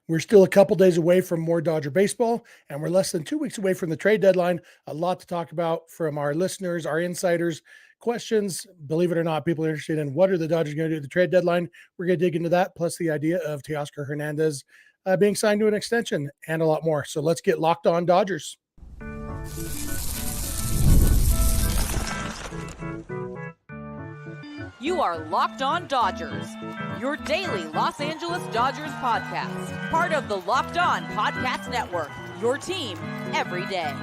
We're still a couple days away from more Dodger baseball, and we're less than 2 weeks away from the trade deadline. A lot to talk about from our listeners, our insiders, questions. Believe it or not, people are interested in what are the Dodgers going to do at the trade deadline. We're going to dig into that, plus the idea of Teoscar Hernández being signed to an extension and a lot more. So let's get locked on Dodgers. You are Locked On Dodgers, your daily Los Angeles Dodgers podcast. Part of the Locked On Podcast Network, your team every day.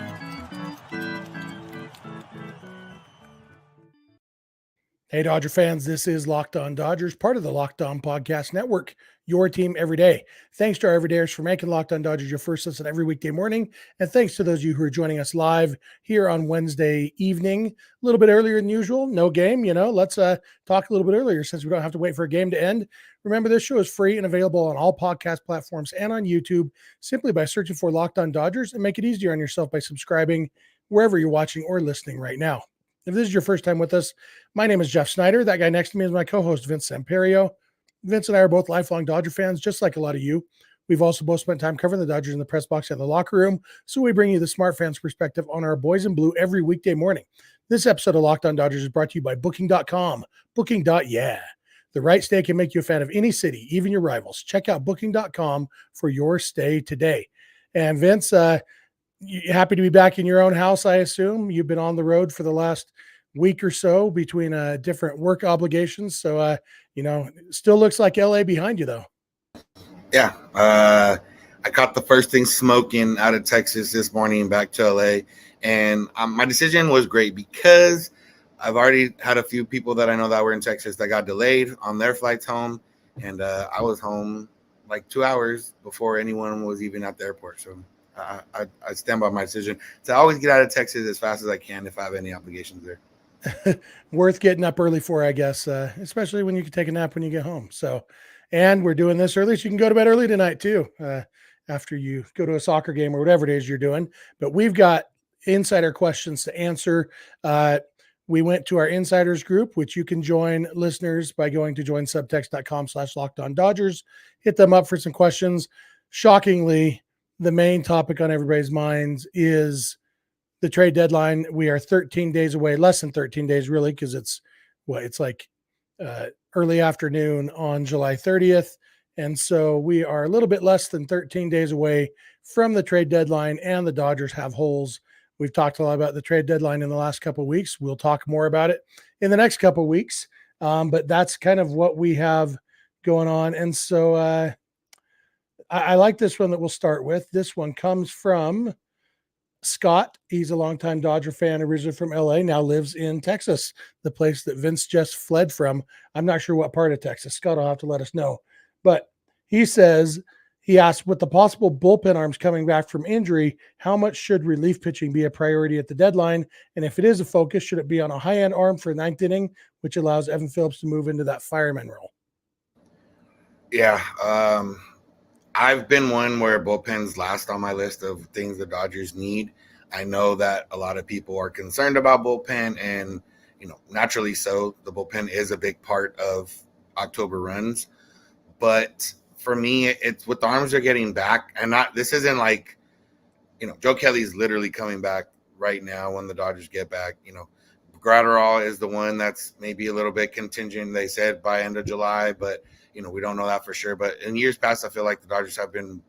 Hey, Dodger fans, this is Locked On Dodgers, part of the Locked On Podcast Network, your team every day. Thanks to our everydayers for making Locked On Dodgers your first listen every weekday morning. And thanks to those of you who are joining us live here on Wednesday evening, a little bit earlier than usual. No game, let's talk a little bit earlier since we don't have to wait for a game to end. Remember, this show is free and available on all podcast platforms and on YouTube simply by searching for Locked On Dodgers, and make it easier on yourself by subscribing wherever you're watching or listening right now. If this is your first time with us, my name is Jeff Snyder. That guy next to me is my co-host, Vince Samperio. Vince and I are both lifelong Dodger fans, just like a lot of you. We've also both spent time covering the Dodgers in the press box and the locker room, so we bring you the smart fans perspective on our boys in blue every weekday morning. This episode of Locked On Dodgers is brought to you by Booking.com. Booking.yeah. The right stay can make you a fan of any city, even your rivals. Check out Booking.com for your stay today. And Vince, you happy to be back in your own house, I assume? You've been on the road for the last week or so between different work obligations. So, still looks like LA behind you, though. Yeah. I caught the first thing smoking out of Texas this morning back to LA. And my decision was great because I've already had a few people that I know that were in Texas that got delayed on their flights home. And I was home like 2 hours before anyone was even at the airport. So I stand by my decision to always get out of Texas as fast as I can if I have any obligations there. Worth getting up early for, I guess, especially when you can take a nap when you get home. So, and we're doing this early, so you can go to bed early tonight too, after you go to a soccer game or whatever it is you're doing. But we've got insider questions to answer. We went to our insiders group, which you can join, listeners, by going to joinsubtext.com/LockedOnDodgers. Hit them up for some questions. Shockingly, the main topic on everybody's minds is the trade deadline. We are 13 days away, less than 13 days really, because it's like early afternoon on July 30th. And so we are a little bit less than 13 days away from the trade deadline, and the Dodgers have holes. We've talked a lot about the trade deadline in the last couple of weeks. We'll talk more about it in the next couple of weeks. But that's kind of what we have going on. And so I like this one that we'll start with. This one comes from Scott. He's a longtime Dodger fan, originally from LA, now lives in Texas, the place that Vince just fled from. I'm not sure what part of Texas. Scott will have to let us know. But he asked, with the possible bullpen arms coming back from injury, how much should relief pitching be a priority at the deadline? And if it is a focus, should it be on a high-end arm for ninth inning, which allows Evan Phillips to move into that fireman role? Yeah. I've been one where bullpen's last on my list of things the Dodgers need. I know that a lot of people are concerned about bullpen, and, naturally so. The bullpen is a big part of October runs. But for me, it's with the arms they're getting back. And this isn't like, Joe Kelly's literally coming back right now when the Dodgers get back. Gratterall is the one that's maybe a little bit contingent, they said, by end of July, but we don't know that for sure. But in years past, I feel like the Dodgers have been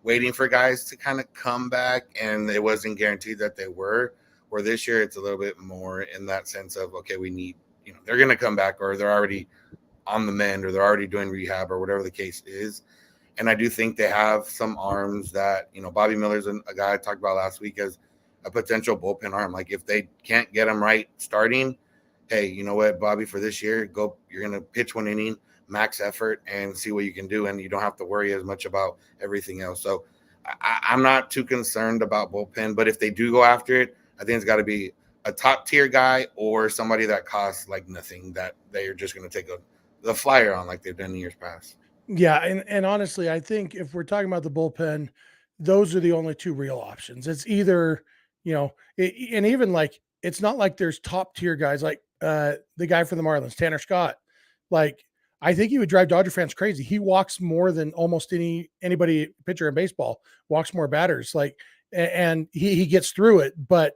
waiting for guys to kind of come back, and it wasn't guaranteed that they were. Where this year, it's a little bit more in that sense of, okay, we need, they're going to come back, or they're already on the mend, or they're already doing rehab, or whatever the case is. And I do think they have some arms that, Bobby Miller's a guy I talked about last week as a potential bullpen arm. Like, if they can't get him right starting, hey, you know what, Bobby, for this year, you're going to pitch one inning, max effort, and see what you can do, and you don't have to worry as much about everything else. So I'm not too concerned about bullpen, but if they do go after it, I think it's got to be a top tier guy or somebody that costs like nothing, that they are just going to take the flyer on like they've done in years past. Yeah, and honestly, I think if we're talking about the bullpen, those are the only two real options. It's either, and even like, it's not like there's top tier guys like the guy for the Marlins, Tanner Scott. Like, I think he would drive Dodger fans crazy. He walks more than almost anybody pitcher in baseball, walks more batters. Like, and he gets through it. But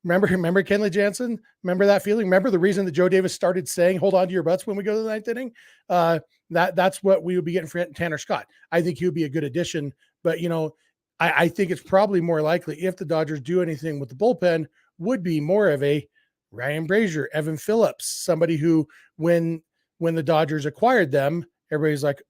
remember Kenley Jansen? Remember that feeling? Remember the reason that Joe Davis started saying, "Hold on to your butts" when we go to the ninth inning? That's what we would be getting for Tanner Scott. I think he would be a good addition. But I think it's probably more likely if the Dodgers do anything with the bullpen would be more of a Ryan Brazier, Evan Phillips, somebody who when the Dodgers acquired them, everybody's like,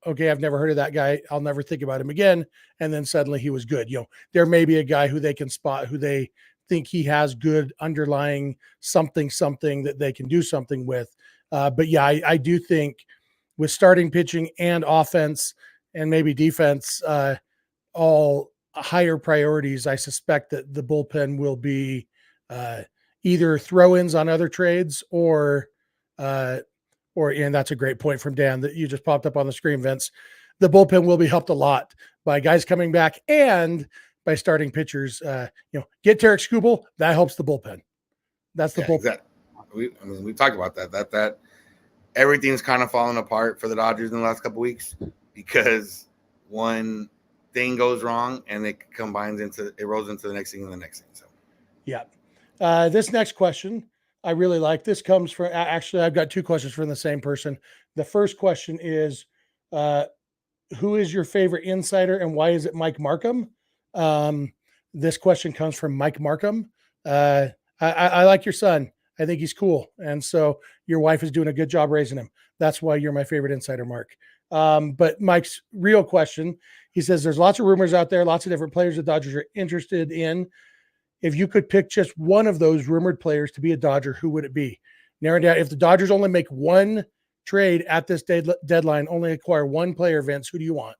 okay, I've never heard of that guy. I'll never think about him again. And then suddenly he was good. There may be a guy who they can spot, who they think he has good underlying something that they can do something with. But yeah, I do think with starting pitching and offense and maybe defense, all higher priorities, I suspect that the bullpen will be either throw-ins on other trades or and that's a great point from Dan that you just popped up on the screen, Vince. The bullpen will be helped a lot by guys coming back and by starting pitchers. Get Tarek Skubal, that helps the bullpen. That's the bullpen. Exactly. We talked about that everything's kind of fallen apart for the Dodgers in the last couple of weeks because one thing goes wrong and it rolls into the next thing and the next thing. So, yeah. This next question I really like. This comes from, actually, I've got two questions from the same person. The first question is, who is your favorite insider and why is it Mike Markham? This question comes from Mike Markham. I like your son. I think he's cool. And so your wife is doing a good job raising him. That's why you're my favorite insider, Mark. But Mike's real question, he says, there's lots of rumors out there, lots of different players the Dodgers are interested in. If you could pick just one of those rumored players to be a Dodger, who would it be? Narrow down. If the Dodgers only make one trade at this deadline, only acquire one player, Vince, who do you want?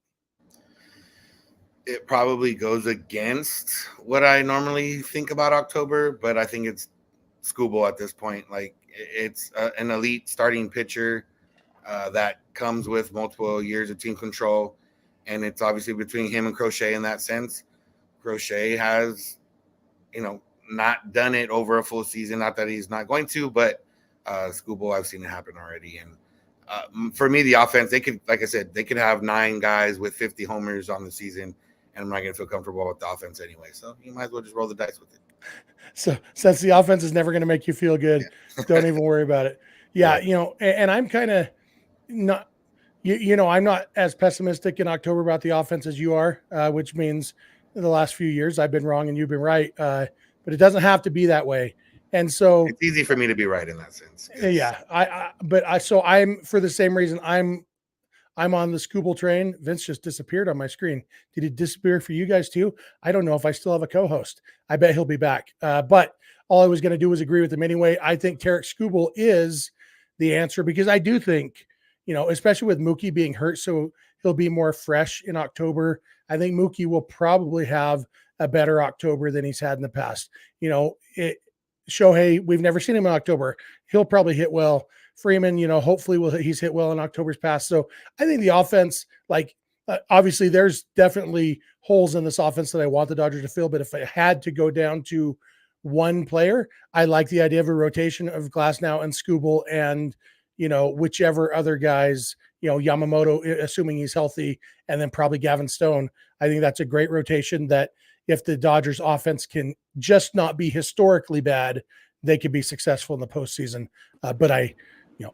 It probably goes against what I normally think about October, but I think it's Skubal at this point. Like, it's an elite starting pitcher that comes with multiple years of team control, and it's obviously between him and Crochet in that sense. Crochet has not done it over a full season. Not that he's not going to, but Skubal, I've seen it happen already. And for me, the offense, they could, like I said, they could have 9 guys with 50 homers on the season, and I'm not going to feel comfortable with the offense anyway. So you might as well just roll the dice with it. So since the offense is never going to make you feel good, don't even worry about it. Yeah, and I'm kind of not, I'm not as pessimistic in October about the offense as you are, which means in the last few years I've been wrong and you've been right. But it doesn't have to be that way. And so it's easy for me to be right in that sense. Yeah. I'm for the same reason I'm on the Skubal train. Vince just disappeared on my screen. Did he disappear for you guys too? I don't know if I still have a co-host. I bet he'll be back. But all I was going to do was agree with him anyway. I think Tarek Skubal is the answer because I do think, especially with Mookie being hurt, so he'll be more fresh in October. I think Mookie will probably have a better October than he's had in the past. Shohei, we've never seen him in October. He'll probably hit well. Freeman, hopefully he's hit well in October's past. So I think the offense, obviously there's definitely holes in this offense that I want the Dodgers to fill. But if I had to go down to one player, I like the idea of a rotation of Glasnow and Skubal and, whichever other guys, Yamamoto, assuming he's healthy, and then probably Gavin Stone. I think that's a great rotation that if the Dodgers offense can just not be historically bad, they could be successful in the postseason. But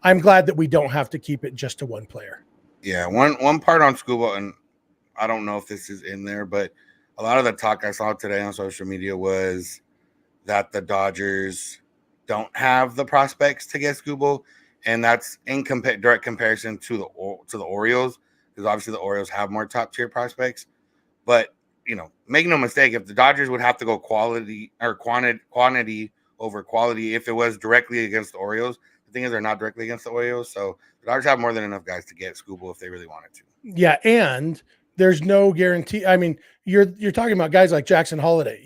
I'm glad that we don't have to keep it just to one player. Yeah. One part on Skubal, and I don't know if this is in there, but a lot of the talk I saw today on social media was that the Dodgers don't have the prospects to get Skubal. And that's in direct comparison to the Orioles, because obviously the Orioles have more top tier prospects. But make no mistake, if the Dodgers would have to go quality or quantity over quality, if it was directly against the Orioles, the thing is they're not directly against the Orioles, so the Dodgers have more than enough guys to get Skubal if they really wanted to. Yeah, and there's no guarantee. I mean, you're talking about guys like Jackson Holiday.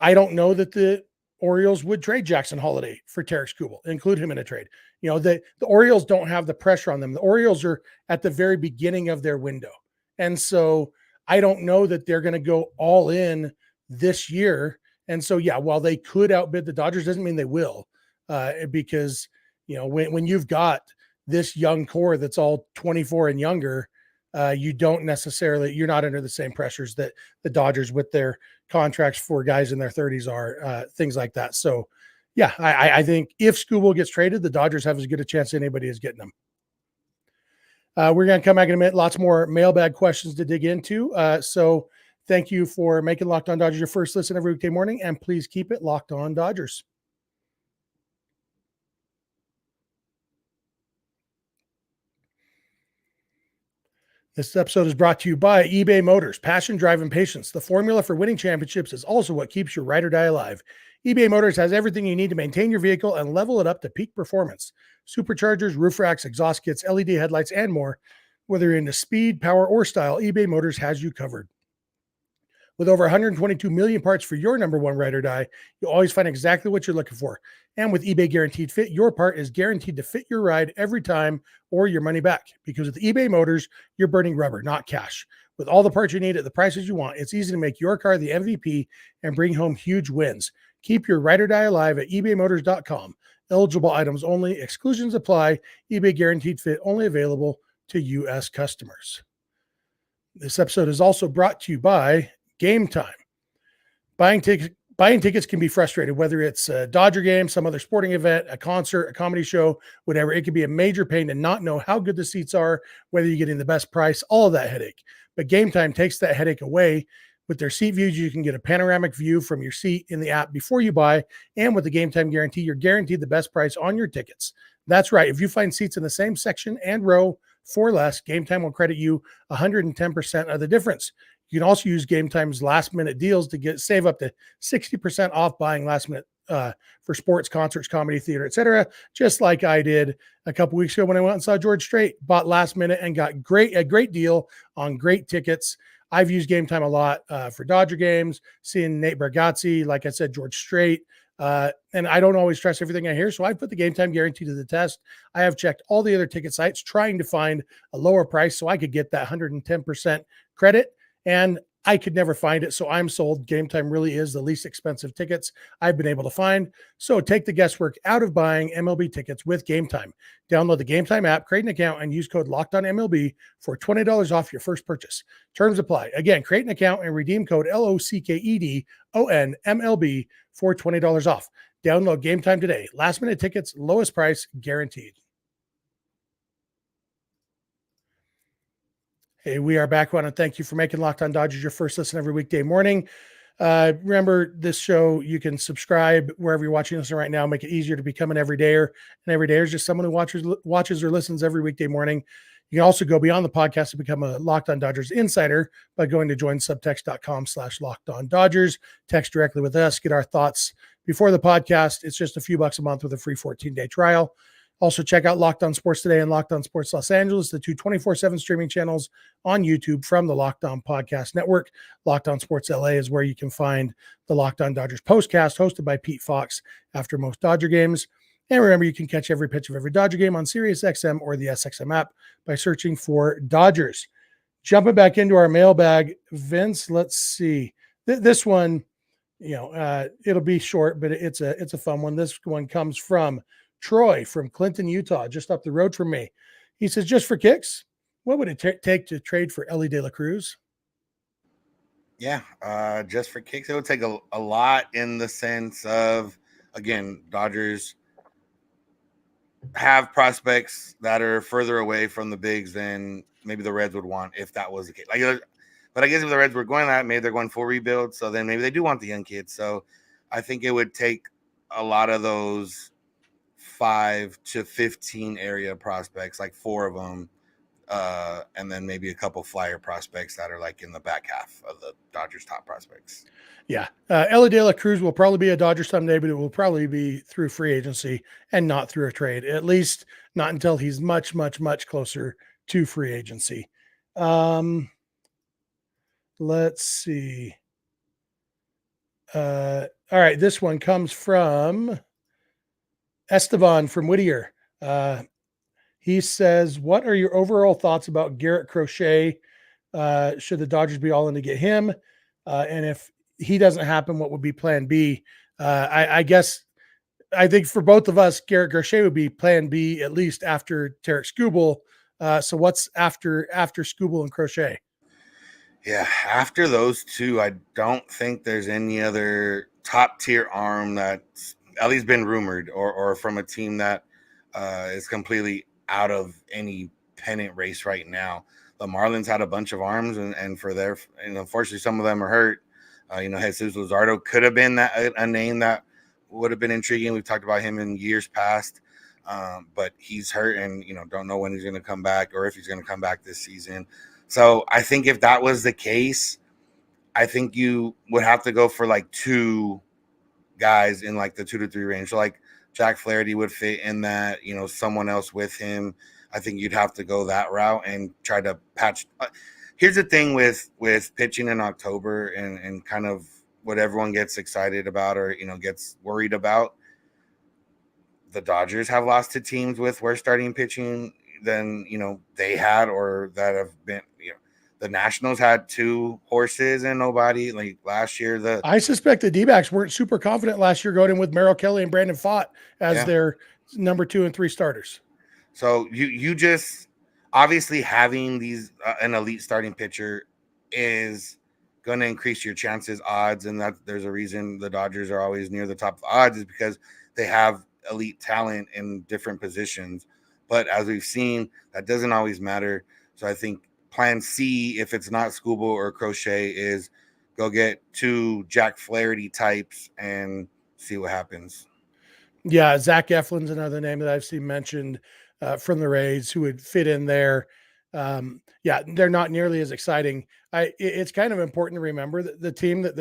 I don't know that the Orioles would trade Jackson Holiday for Tarek Skubal, include him in a trade. The Orioles don't have the pressure on them. The Orioles are at the very beginning of their window. And so I don't know that they're going to go all in this year. And so, yeah, while they could outbid the Dodgers, doesn't mean they will, because, when you've got this young core that's all 24 and younger, you're not under the same pressures that the Dodgers with their contracts for guys in their 30s are, things like that. So, yeah, I think if Skubal gets traded, the Dodgers have as good a chance as anybody is getting them. We're going to come back in a minute. Lots more mailbag questions to dig into. So thank you for making Locked On Dodgers your first listen every weekday morning, and please keep it Locked On Dodgers. This episode is brought to you by eBay Motors. Passion, drive, and patience. The formula for winning championships is also what keeps your ride or die alive. eBay Motors has everything you need to maintain your vehicle and level it up to peak performance. Superchargers, roof racks, exhaust kits, LED headlights, and more. Whether you're into speed, power, or style, eBay Motors has you covered. With over 122 million parts for your number one ride or die, you'll always find exactly what you're looking for. And with eBay Guaranteed Fit, your part is guaranteed to fit your ride every time or your money back. Because with eBay Motors, you're burning rubber, not cash. With all the parts you need at the prices you want, it's easy to make your car the MVP and bring home huge wins. Keep your ride or die alive at ebaymotors.com. Eligible items only. Exclusions apply. eBay Guaranteed Fit only available to U.S. customers. This episode is also brought to you by Game Time. Buying tickets can be frustrating, whether it's a Dodger game, some other sporting event, a concert, a comedy show, whatever. It can be a major pain to not know how good the seats are, whether you're getting the best price, all of that headache. But Game Time takes that headache away. With their seat views, you can get a panoramic view from your seat in the app before you buy. And with the Game Time guarantee, you're guaranteed the best price on your tickets. That's right. If you find seats in the same section and row for less, Game Time will credit you 110% of the difference. You can also use Game Time's last minute deals to save up to 60% off buying last minute for sports, concerts, comedy, theater, etc. Just like I did a couple weeks ago when I went and saw George Strait, bought last minute and got a great deal on great tickets. I've used Game Time a lot for Dodger games, seeing Nate Bargatze, like I said, George Strait. And I don't always trust everything I hear, so I put the Game Time guarantee to the test. I have checked all the other ticket sites trying to find a lower price so I could get that 110% credit. And I could never find it, so I'm sold. Game Time really is the least expensive tickets I've been able to find. So take the guesswork out of buying MLB tickets with Game Time. Download the Game Time app, create an account, and use code LOCKEDONMLB for $20 off your first purchase. Terms apply. Again, create an account and redeem code LOCKEDONMLB for $20 off. Download Game Time today. Last minute tickets, lowest price guaranteed. Hey, we are back. I want to thank you for making Locked On Dodgers your first listen every weekday morning. Remember, this show, you can subscribe wherever you're watching this right now. Make it easier to become an everydayer. An everydayer is just someone who watches or listens every weekday morning. You can also go beyond the podcast to become a Locked On Dodgers insider by going to joinsubtext.com/LockedOnDodgers. Text directly with us. Get our thoughts before the podcast. It's just a few bucks a month with a free 14-day trial. Also, check out Locked On Sports Today and Locked On Sports Los Angeles, the two 24/7 streaming channels on YouTube from the Locked On Podcast Network. Locked On Sports LA is where you can find the Locked On Dodgers postcast hosted by Pete Fox after most Dodger games. And remember, you can catch every pitch of every Dodger game on SiriusXM or the SXM app by searching for Dodgers. Jumping back into our mailbag, Vince, let's see. This one, it'll be short, but it's a fun one. This one comes from Troy from Clinton, Utah, just up the road from me. He says, just for kicks, what would it take to trade for Elly De La Cruz? Yeah, just for kicks, it would take a lot in the sense of, again, Dodgers have prospects that are further away from the bigs than maybe the Reds would want if that was the case. But I guess if the Reds were going that, maybe they're going full rebuild, so then maybe they do want the young kids. So I think it would take a lot of those 5 to 15 area prospects, like 4 of them, and then maybe a couple flyer prospects that are like in the back half of the Dodgers' top prospects. Yeah. Elly De La Cruz will probably be a Dodger someday, but it will probably be through free agency and not through a trade, at least not until he's much, much, much closer to free agency. Let's see. All right. This one comes from Esteban from Whittier. He says, what are your overall thoughts about Garrett Crochet? Should the Dodgers be all in to get him? And if he doesn't happen, what would be plan B? I guess I think for both of us, Garrett Gershey would be plan B, at least after Tarek Skubal. So what's after Skubal and Crochet? Yeah, after those two, I don't think there's any other top tier arm that's at least been rumored or from a team that is completely out of any pennant race right now. The Marlins had a bunch of arms, and for their, and unfortunately, some of them are hurt. Jesus Luzardo could have been a name that would have been intriguing. We've talked about him in years past, but he's hurt, and don't know when he's going to come back or if he's going to come back this season. So I think if that was the case, I think you would have to go for like two guys in like the 2 to 3 range. So like Jack Flaherty would fit in that, someone else with him. I think you'd have to go that route and try to patch. Here's the thing with pitching in October and kind of what everyone gets excited about or, gets worried about. The Dodgers have lost to teams with worse starting pitching than, they had or that have been, the Nationals had 2 horses and nobody. Like last year, I suspect the D-backs weren't super confident last year going in with Merrill Kelly and Brandon Pfaadt as their number 2 and 3 starters. So you just obviously having these an elite starting pitcher is going to increase your chances, odds, and that there's a reason the Dodgers are always near the top of the odds is because they have elite talent in different positions. But as we've seen, that doesn't always matter. So I think plan C, if it's not Skubal or Crochet, is go get 2 Jack Flaherty types and see what happens. Yeah, Zach Eflin's another name that I've seen mentioned from the Rays who would fit in there. They're not nearly as exciting. It's kind of important to remember that the team that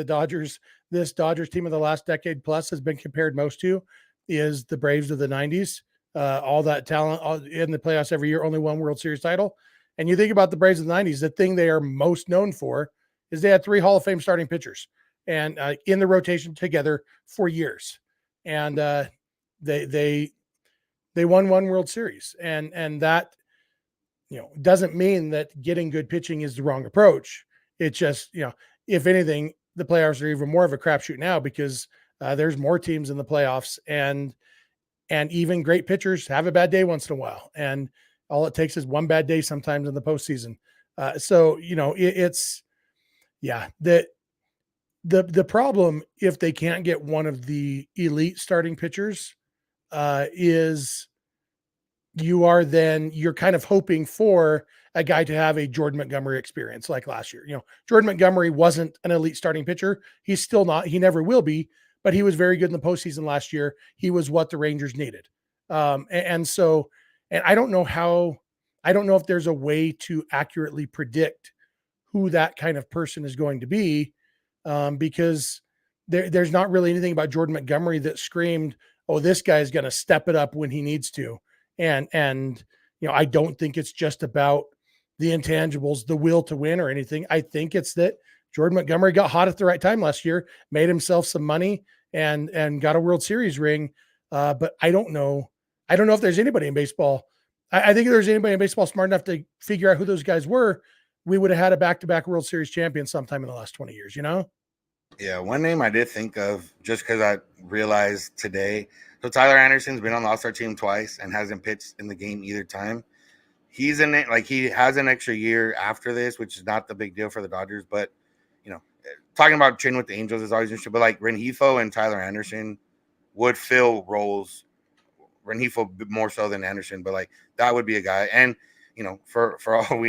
this Dodgers team of the last decade plus has been compared most to is the Braves of the 90s. All that talent in the playoffs every year, only one World Series title. And you think about the Braves of the 90s, the thing they are most known for is they had 3 Hall of Fame starting pitchers and in the rotation together for years. And they won 1 World Series. And that, doesn't mean that getting good pitching is the wrong approach. It's just, if anything, the playoffs are even more of a crapshoot now because there's more teams in the playoffs and even great pitchers have a bad day once in a while. And all it takes is one bad day sometimes in the postseason. The problem, if they can't get one of the elite starting pitchers, is you're kind of hoping for a guy to have a Jordan Montgomery experience like last year. Jordan Montgomery wasn't an elite starting pitcher. He's still not, he never will be, but he was very good in the postseason last year. He was what the Rangers needed. And I don't know if there's a way to accurately predict who that kind of person is going to be, because there's not really anything about Jordan Montgomery that screamed, oh, this guy's going to step it up when he needs to. And I don't think it's just about the intangibles, the will to win or anything. I think it's that Jordan Montgomery got hot at the right time last year, made himself some money and got a World Series ring. But I don't know if there's anybody in baseball. I think if there's anybody in baseball smart enough to figure out who those guys were, we would have had a back-to-back World Series champion sometime in the last 20 years, Yeah, one name I did think of just because I realized today. So Tyler Anderson's been on the All-Star team twice and hasn't pitched in the game either time. He's in it, like he has an extra year after this, which is not the big deal for the Dodgers. But, talking about training with the Angels is always interesting. But like Rengifo and Tyler Anderson would fill roles. Rengifo more so than Anderson, but like that would be a guy. And, for all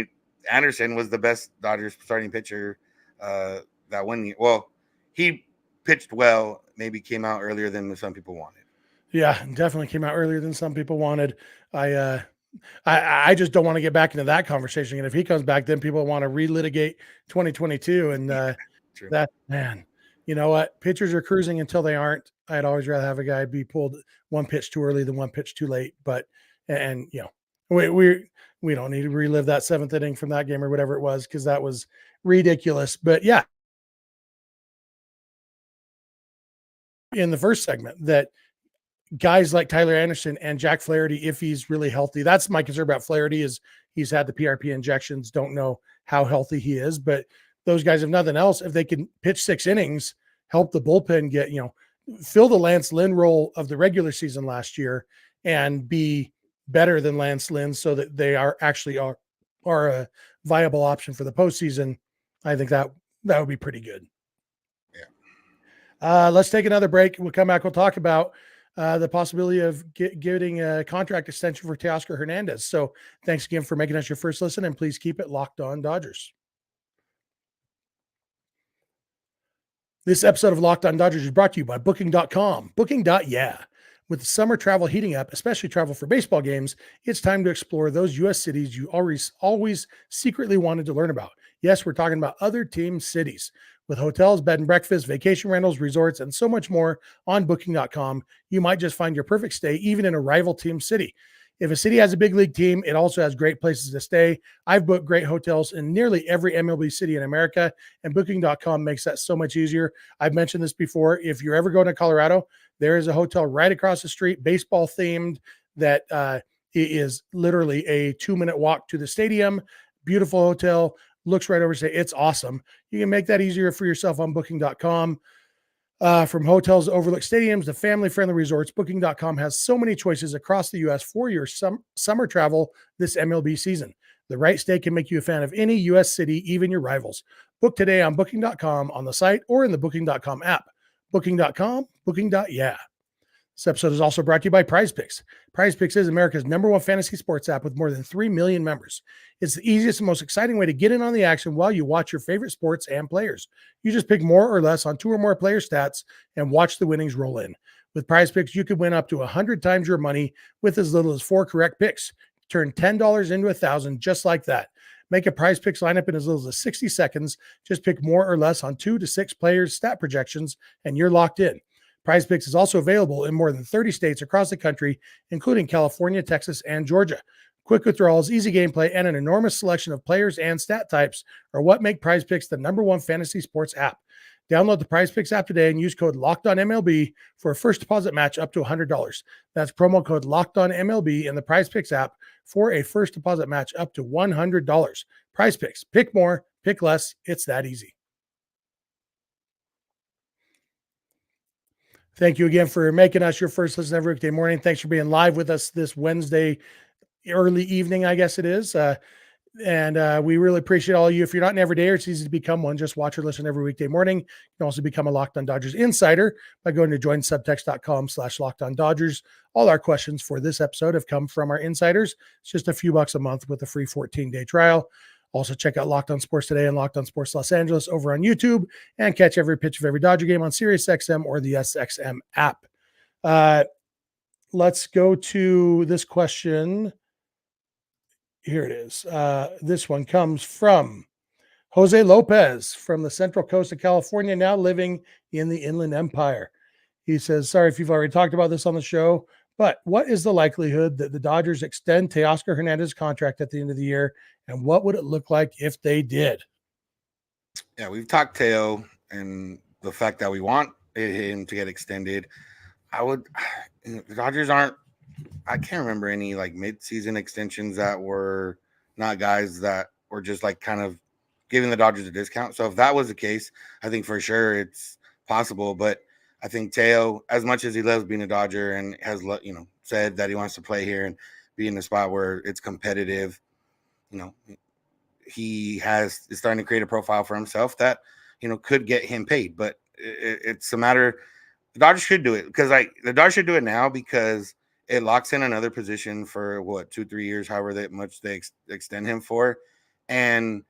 Anderson was the best Dodgers starting pitcher that one year. Well, he pitched well, maybe came out earlier than some people wanted. Yeah, definitely came out earlier than some people wanted. I just don't want to get back into that conversation. And if he comes back, then people want to relitigate 2022. And that, man, you know what? Pitchers are cruising until they aren't. I'd always rather have a guy be pulled 1 pitch too early than 1 pitch too late. But, we don't need to relive that 7th inning from that game or whatever it was, because that was ridiculous. But yeah, in the first segment, that guys like Tyler Anderson and Jack Flaherty, if he's really healthy, that's my concern about Flaherty, is he's had the PRP injections. Don't know how healthy he is, but those guys have nothing else. If they can pitch 6 innings, help the bullpen fill the Lance Lynn role of the regular season last year and be better than Lance Lynn so that they are a viable option for the postseason, I think that would be pretty good. Yeah. Let's take another break. We'll come back. We'll talk about the possibility of getting a contract extension for Teoscar Hernández. So thanks again for making us your first listen, and please keep it locked on Dodgers. This episode of Locked On Dodgers is brought to you by Booking.com. Booking.yeah. With the summer travel heating up, especially travel for baseball games, it's time to explore those U.S. cities you always secretly wanted to learn about. Yes, we're talking about other team cities. With hotels, bed and breakfast, vacation rentals, resorts, and so much more on Booking.com, you might just find your perfect stay even in a rival team city. If a city has a big league team, it also has great places to stay. I've booked great hotels in nearly every MLB city in America, and Booking.com makes that so much easier. I've mentioned this before. If you're ever going to Colorado, there is a hotel right across the street, baseball themed, that is literally a 2-minute walk to the stadium. Beautiful hotel, looks right over. Say it's awesome. You can make that easier for yourself on Booking.com. From hotels to overlook stadiums to family-friendly resorts, Booking.com has so many choices across the U.S. for your summer travel this MLB season. The right stay can make you a fan of any U.S. city, even your rivals. Book today on Booking.com on the site or in the Booking.com app. Booking.com, Booking.yeah. This episode is also brought to you by PrizePicks. PrizePicks is America's #1 fantasy sports app with more than 3 million members. It's the easiest and most exciting way to get in on the action while you watch your favorite sports and players. You just pick more or less on 2 or more player stats and watch the winnings roll in. With PrizePicks, you could win up to 100 times your money with as little as 4 correct picks. Turn $10 into $1,000 just like that. Make a PrizePicks lineup in as little as 60 seconds. Just pick more or less on 2 to 6 players' stat projections, and you're locked in. PrizePicks is also available in more than 30 states across the country, including California, Texas, and Georgia. Quick withdrawals, easy gameplay, and an enormous selection of players and stat types are what make PrizePicks the #1 fantasy sports app. Download the PrizePicks app today and use code LOCKEDONMLB for a first deposit match up to $100. That's promo code LOCKEDONMLB in the PrizePicks app for a first deposit match up to $100. PrizePicks. Pick more, pick less. It's that easy. Thank you again for making us your first listen every weekday morning. Thanks for being live with us this Wednesday early evening, I guess it is. And we really appreciate all of you. If you're not an everydayer, it's easy to become one. Just watch or listen every weekday morning. You can also become a Locked On Dodgers insider by going to joinsubtext.com/LockedOnDodgers. All our questions for this episode have come from our insiders. It's just a few bucks a month with a free 14-day trial. Also, check out Locked On Sports Today and Locked On Sports Los Angeles over on YouTube, and catch every pitch of every Dodger game on SiriusXM or the SXM app. Let's go to this question. Here it is. This one comes from Jose Lopez from the Central Coast of California, now living in the Inland Empire. He says, sorry if you've already talked about this on the show, but what is the likelihood that the Dodgers extend Teoscar Hernández's contract at the end of the year, and what would it look like if they did? Yeah, we've talked Teo and the fact that we want him to get extended. The Dodgers aren't, I can't remember any like mid-season extensions that were not guys that were just like kind of giving the Dodgers a discount. So if that was the case, I think for sure it's possible. But I think Teo, as much as he loves being a Dodger and has, said that he wants to play here and be in a spot where it's competitive, he is starting to create a profile for himself that, could get him paid. But it's a matter, the Dodgers should do it because the Dodgers should do it now because it locks in another position for 2-3 years, however much they extend him for. And,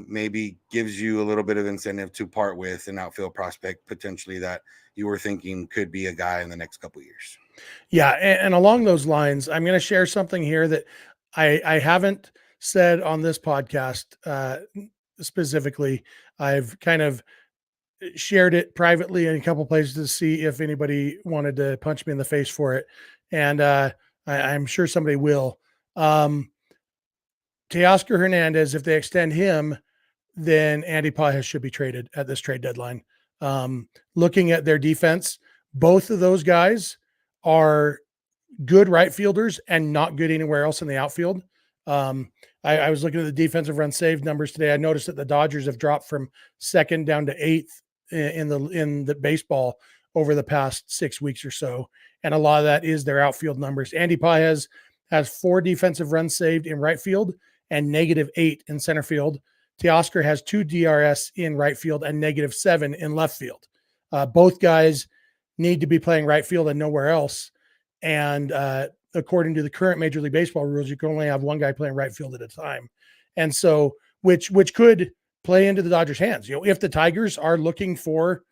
maybe gives you a little bit of incentive to part with an outfield prospect potentially that you were thinking could be a guy in the next couple of years. Yeah. And along those lines, I'm going to share something here that I haven't said on this podcast specifically. I've kind of shared it privately in a couple places to see if anybody wanted to punch me in the face for it. And I'm sure somebody will. Teoscar Hernández, if they extend him, then Andy Pages should be traded at this trade deadline. Looking at their defense, both of those guys are good right fielders and not good anywhere else in the outfield. I was looking at the defensive run saved numbers today. I noticed that the Dodgers have dropped from second down to eighth in the baseball over the past 6 weeks or so. And a lot of that is their outfield numbers. Andy Paez has 4 defensive runs saved in right field and -8 in center field. Teoscar has 2 DRS in right field and -7 in left field. Both guys need to be playing right field and nowhere else. And according to the current Major League Baseball rules, you can only have one guy playing right field at a time. And so, which could play into the Dodgers' hands. If the Tigers are looking for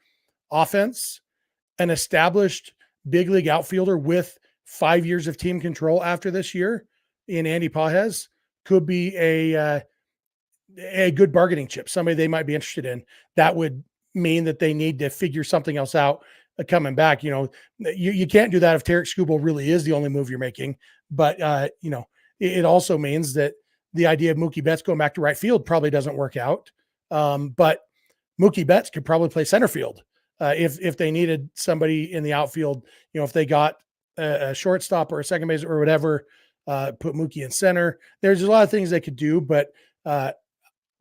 offense, an established big league outfielder with 5 years of team control after this year in Andy Paez could be a good bargaining chip, somebody they might be interested in. That would mean that they need to figure something else out coming back. You can't do that if Tarek Skubal really is the only move you're making. But, it also means that the idea of Mookie Betts going back to right field probably doesn't work out. But Mookie Betts could probably play center field if they needed somebody in the outfield. If they got a shortstop or a second base or whatever, put Mookie in center. There's a lot of things they could do, but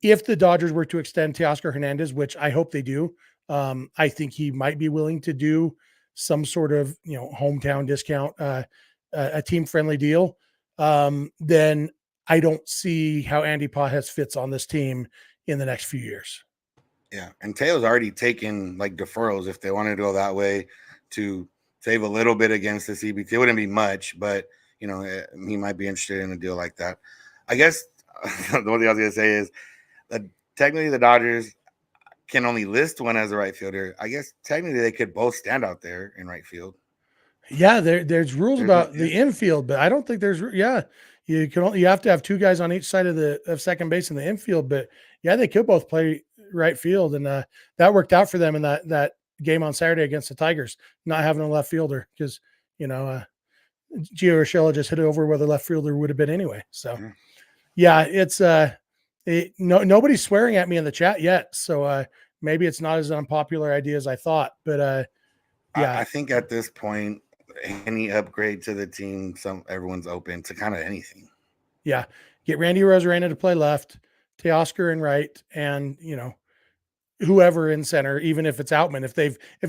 if the Dodgers were to extend Teoscar Hernández, which I hope they do, I think he might be willing to do some sort of hometown discount, a team-friendly deal. Then I don't see how Andy Paez fits on this team in the next few years. Yeah, and Teo's already taken like deferrals if they wanted to go that way to save a little bit against the CBT. It wouldn't be much, but he might be interested in a deal like that. I guess the only thing I was gonna say is that technically the Dodgers can only list one as a right fielder. I guess technically they could both stand out there in right field. Yeah, there's rules about the infield, but I don't think there's you have to have 2 guys on each side of second base in the infield. But yeah, they could both play right field, and that worked out for them in that game on Saturday against the Tigers, not having a left fielder because Gio Urshela just hit it over where the left fielder would have been anyway. So yeah, it's nobody's swearing at me in the chat yet, so maybe it's not as unpopular idea as I thought. But yeah, I think at this point, any upgrade to the team, everyone's open to kind of anything. Yeah, get Randy Rosarena to play left, Teoscar in right, and whoever in center, even if it's Outman. If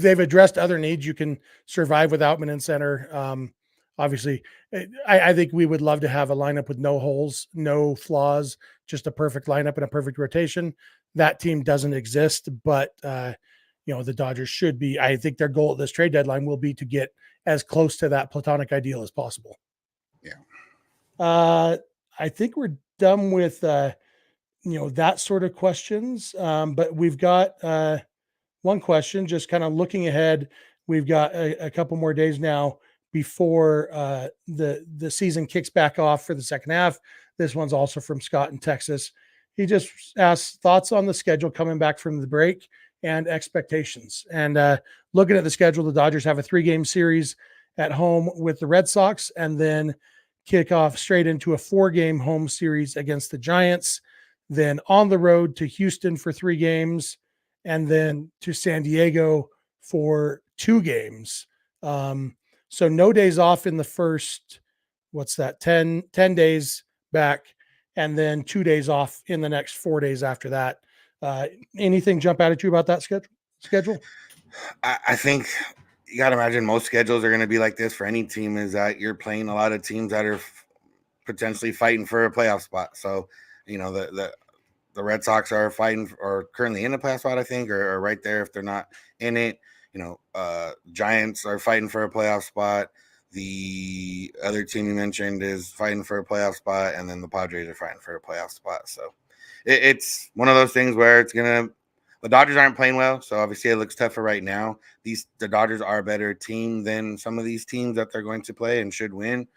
they've addressed other needs, you can survive with Outman in center. Obviously, I think we would love to have a lineup with no holes, no flaws, just a perfect lineup and a perfect rotation. That team doesn't exist, but the Dodgers should be. I think their goal at this trade deadline will be to get as close to that platonic ideal as possible. Yeah. I think we're done with that sort of questions. But we've got one question, just kind of looking ahead. We've got a couple more days now before the season kicks back off for the second half. This one's also from Scott in Texas. He just asked thoughts on the schedule coming back from the break and expectations. And looking at the schedule, the Dodgers have a 3-game series at home with the Red Sox, and then kick off straight into a 4-game home series against the Giants, then on the road to Houston for 3 games, and then to San Diego for 2 games. So no days off in the first, 10 days back, and then 2 days off in the next 4 days after that. Anything jump out at you about that schedule? I think you got to imagine most schedules are going to be like this for any team, is that you're playing a lot of teams that are potentially fighting for a playoff spot. So, the Red Sox are fighting or currently in the playoff spot, I think, or right there if they're not in it. Giants are fighting for a playoff spot. The other team you mentioned is fighting for a playoff spot, and then the Padres are fighting for a playoff spot. So it's one of those things where the Dodgers aren't playing well, so obviously it looks tougher right now. The Dodgers are a better team than some of these teams that they're going to play and should win,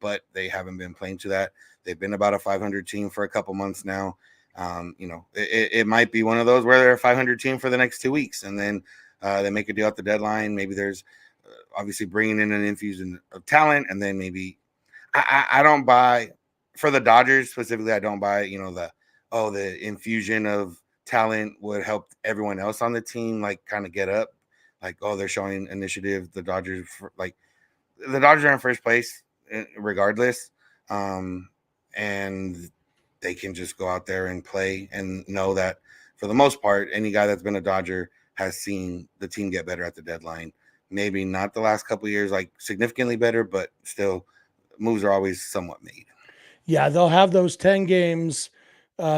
but they haven't been playing to that. They've been about a 500 team for a couple months now. It might be one of those where they're a 500 team for the next 2 weeks, and then they make a deal at the deadline. Maybe there's obviously bringing in an infusion of talent, and then maybe I don't buy for the Dodgers specifically. I don't buy the infusion of talent would help everyone else on the team kind of get up, they're showing initiative. The Dodgers are in first place regardless, and they can just go out there and play and know that for the most part any guy that's been a Dodger has seen the team get better at the deadline. maybe not the last couple of years, like significantly better, but still moves are always somewhat made. Yeah, they'll have those 10 games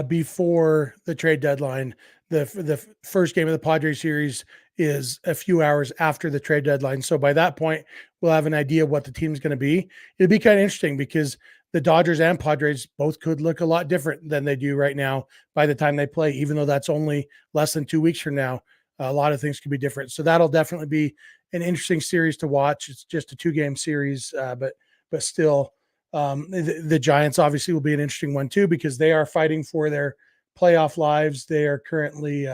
before the trade deadline. The first game of the Padres series is a few hours after the trade deadline. So by that point, we'll have an idea of what the team's going to be. It'll be kind of interesting because the Dodgers and Padres both could look a lot different than they do right now by the time they play, even though that's only less than 2 weeks from now. A lot of things could be different. So that'll definitely be an interesting series to watch. It's just a 2-game series, but still, the Giants obviously will be an interesting one too, because they are fighting for their playoff lives. They are currently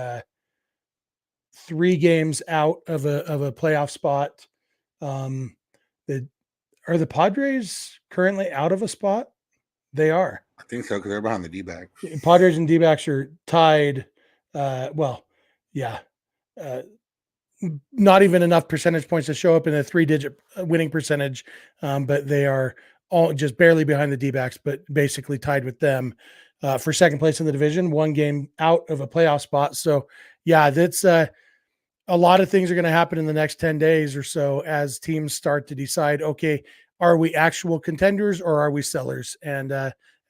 3 games out of a playoff spot. Are the Padres currently out of a spot? They are. I think so, because they're behind the D-backs. Padres and D-backs are tied. Not even enough percentage points to show up in a 3-digit winning percentage, but they are all just barely behind the D-backs, but basically tied with them for second place in the division, 1 game out of a playoff spot. So yeah, that's a lot of things are going to happen in the next 10 days or so as teams start to decide, okay, are we actual contenders or are we sellers? And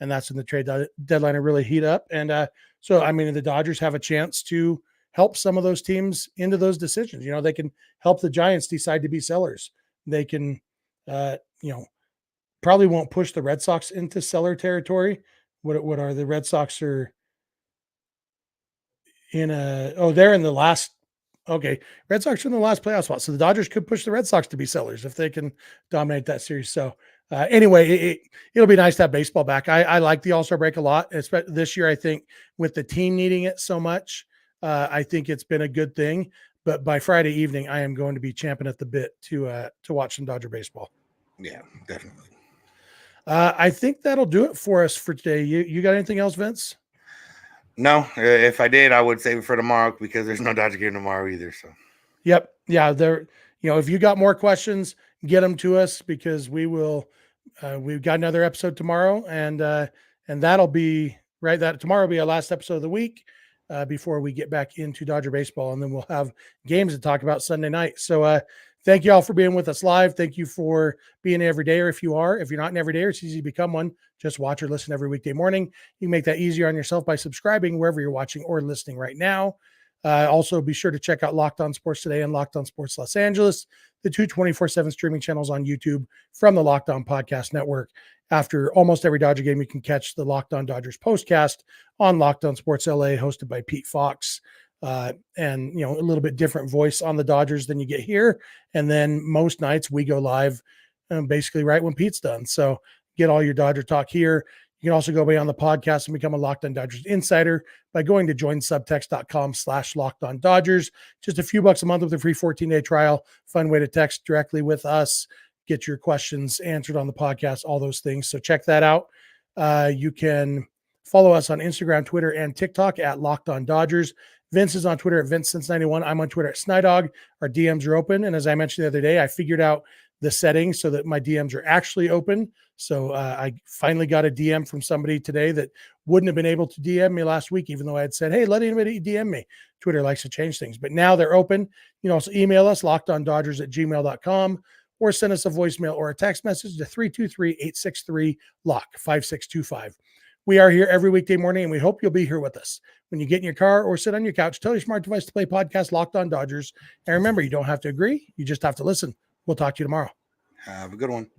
that's when the trade deadline will really heat up. And so, I mean, the Dodgers have a chance to help some of those teams into those decisions. They can help the Giants decide to be sellers. They can, probably won't push the Red Sox into seller territory. What are the Red Sox are in they're in the last. Okay. Red Sox are in the last playoff spot. So the Dodgers could push the Red Sox to be sellers if they can dominate that series. So anyway, it'll be nice to have baseball back. I like the All-Star break a lot, especially this year. I think with the team needing it so much, I think it's been a good thing. But by Friday evening, I am going to be champing at the bit to watch some Dodger baseball. Yeah, definitely. I think that'll do it for us for today. You got anything else, Vince? No, if I did, I would save it for tomorrow because there's no Dodger game tomorrow either. So, yep, yeah, there. If you got more questions, get them to us because we will. We've got another episode tomorrow, and that'll be right. That tomorrow will be our last episode of the week before we get back into Dodger baseball, and then we'll have games to talk about Sunday night. So, thank you all for being with us live. Thank you for being an everydayer. If you're not an everydayer, it's easy to become one. Just watch or listen every weekday morning. You can make that easier on yourself by subscribing wherever you're watching or listening right now. Also, be sure to check out Locked On Sports Today and Locked On Sports Los Angeles, the 2 24/7 streaming channels on YouTube from the Locked On Podcast Network. After almost every Dodger game, you can catch the Locked On Dodgers postcast on Locked On Sports LA, hosted by Pete Fox. And a little bit different voice on the Dodgers than you get here. And then most nights we go live basically right when Pete's done. So get all your Dodger talk here. You can also go away on the podcast and become a Locked On Dodgers insider by going to joinsubtext.com/LockedOnDodgers. Just a few bucks a month with a free 14-day trial. Fun way to text directly with us, get your questions answered on the podcast, all those things. So check that out. You can follow us on Instagram, Twitter, and TikTok at Locked On Dodgers. Vince is on Twitter at VinceSense91. I'm on Twitter at Snydog. Our DMs are open. And as I mentioned the other day, I figured out the settings so that my DMs are actually open. So I finally got a DM from somebody today that wouldn't have been able to DM me last week, even though I had said, hey, let anybody DM me. Twitter likes to change things, but now they're open. You can also email us, lockedondodgers@gmail.com, or send us a voicemail or a text message to 323-863-LOCK 5625. We are here every weekday morning, and we hope you'll be here with us. When you get in your car or sit on your couch, tell your smart device to play podcast Locked On Dodgers. And remember, you don't have to agree. You just have to listen. We'll talk to you tomorrow. Have a good one.